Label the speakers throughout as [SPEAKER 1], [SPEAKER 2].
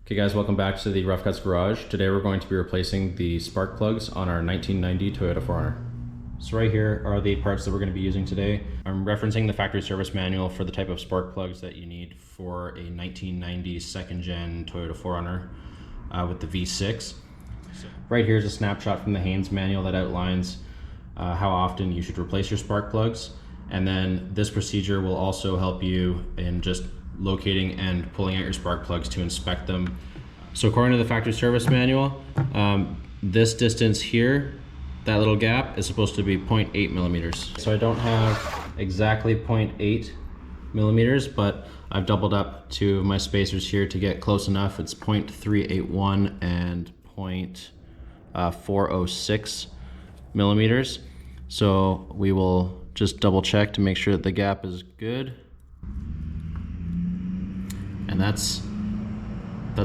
[SPEAKER 1] Okay guys, welcome back to the Rough Cuts Garage. Today we're going to be replacing the spark plugs on our 1990 Toyota 4Runner. So right here are the parts that we're going to be using today. I'm referencing the factory service manual for the type of spark plugs that you need for a 1990 second gen Toyota 4Runner with the V6. Right here is a snapshot from the Haynes Manual that outlines how often you should replace your spark plugs. And then this procedure will also help you in just locating and pulling out your spark plugs to inspect them. So according to the factory service manual, this distance here, that little gap, is supposed to be 0.8 millimeters. So I don't have exactly 0.8 millimeters, but I've doubled up to my spacers here to get close enough. It's 0.381 and 0.406 millimeters. So we will just double check to make sure that the gap is good. And that's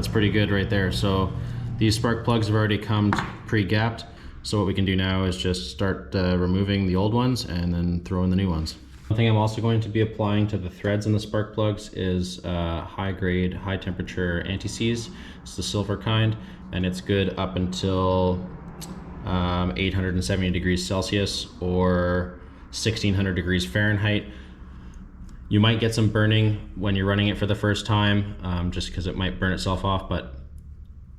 [SPEAKER 1] pretty good right there. So these spark plugs have already come pre-gapped. So what we can do now is just start removing the old ones and then throw in the new ones. One thing I'm also going to be applying to the threads in the spark plugs is high grade, high temperature anti-seize. It's the silver kind, and it's good up until 870 degrees Celsius or 1600 degrees Fahrenheit. You might get some burning when you're running it for the first time, just because it might burn itself off, but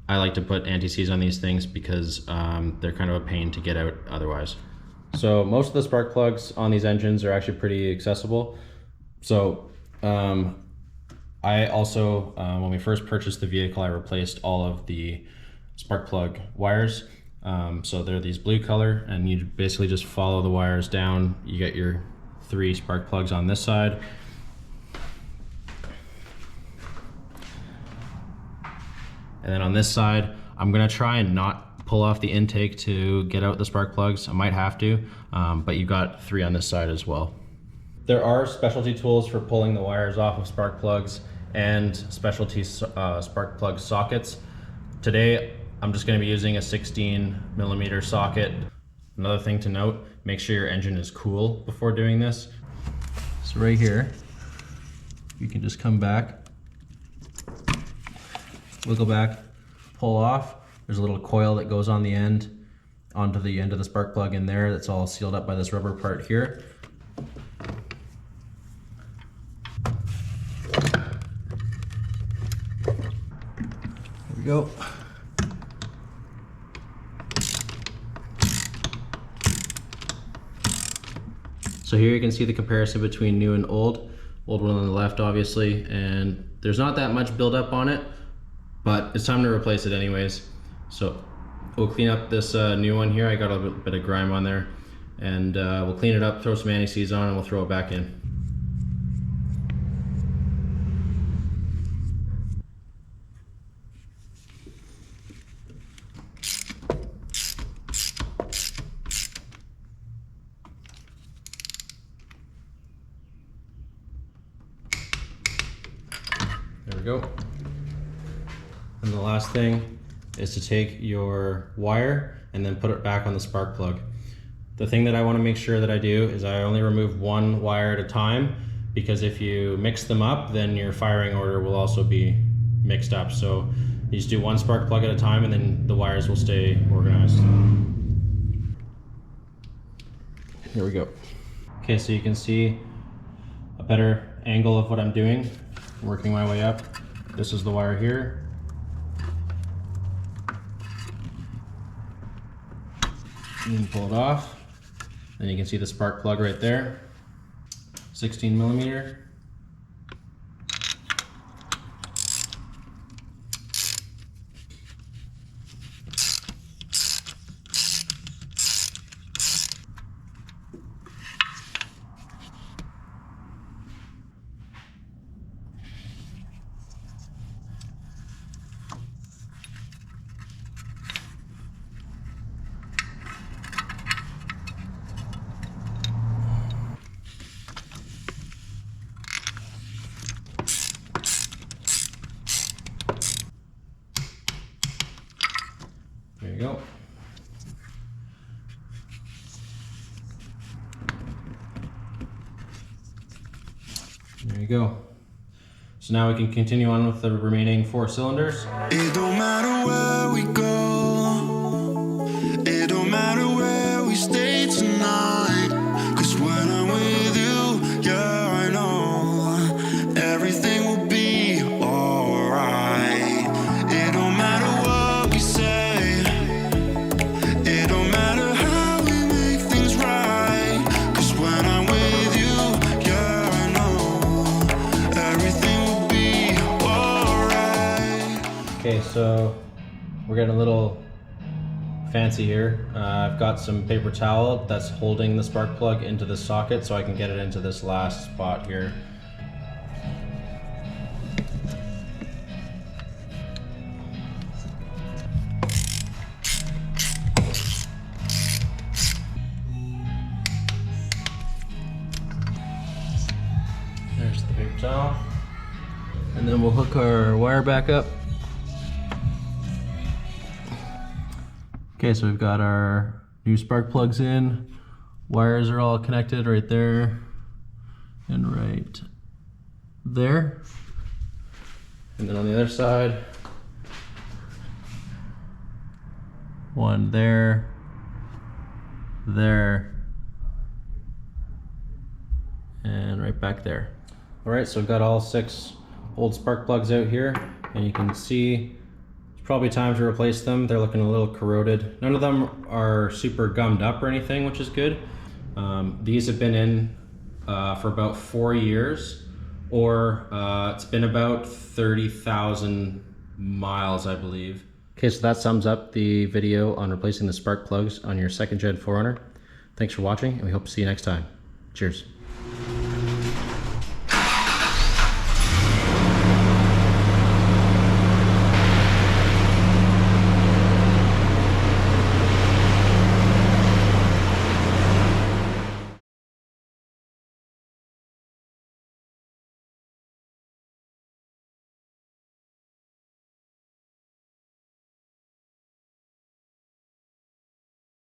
[SPEAKER 1] I like to put anti-seize on these things because they're kind of a pain to get out otherwise. So most of the spark plugs on these engines are actually pretty accessible. So I also, when we first purchased the vehicle, I replaced all of the spark plug wires. So they're these blue color, and you basically just follow the wires down. You get your 3 spark plugs on this side. And then on this side, I'm gonna try and not pull off the intake to get out the spark plugs. I might have to, but you've got 3 on this side as well. There are specialty tools for pulling the wires off of spark plugs and specialty spark plug sockets. Today, I'm just gonna be using a 16 millimeter socket. Another thing to note, make sure your engine is cool before doing this. So right here, you can just come back, wiggle back, pull off. There's a little coil that goes on the end, onto the end of the spark plug in there. That's all sealed up by this rubber part here. There we go. So here you can see the comparison between new and old. Old one on the left, obviously, and there's not that much buildup on it, but it's time to replace it anyways. So we'll clean up this new one here. I got a little bit of grime on there, and we'll clean it up, throw some anti-seize on, and we'll throw it back in. There we go. And the last thing is to take your wire and then put it back on the spark plug. The thing that I want to make sure that I do is I only remove one wire at a time, because if you mix them up, then your firing order will also be mixed up. So you just do one spark plug at a time, and then the wires will stay organized. Here we go. Okay, so you can see a better angle of what I'm doing. Working my way up. This is the wire here. And then pull it off. Then you can see the spark plug right there. 16 millimeter. There you go. There you go. So now we can continue on with the remaining 4 cylinders.
[SPEAKER 2] It don't matter where we go, it don't matter where we stay tonight, 'cause when I'm with you, yeah, I know everything will be alright. It don't matter what we say, it don't matter how we make things right, 'cause when I'm with you, yeah, I know everything will be alright.
[SPEAKER 1] Okay, so we're getting a little fancy here. I've got some paper towel that's holding the spark plug into the socket so I can get it into this last spot here. There's the paper towel. And then we'll hook our wire back up. Okay, so we've got our new spark plugs in. Wires are all connected right there and right there. And then on the other side, one there, there, and right back there. All right, so we've got all 6 old spark plugs out here, and you can see probably time to replace them. They're looking a little corroded. None of them are super gummed up or anything, which is good. These have been in for about 4 years, or it's been about 30,000 miles, I believe. Okay, so that sums up the video on replacing the spark plugs on your 2nd gen 4Runner. Thanks for watching, and we hope to see you next time. Cheers.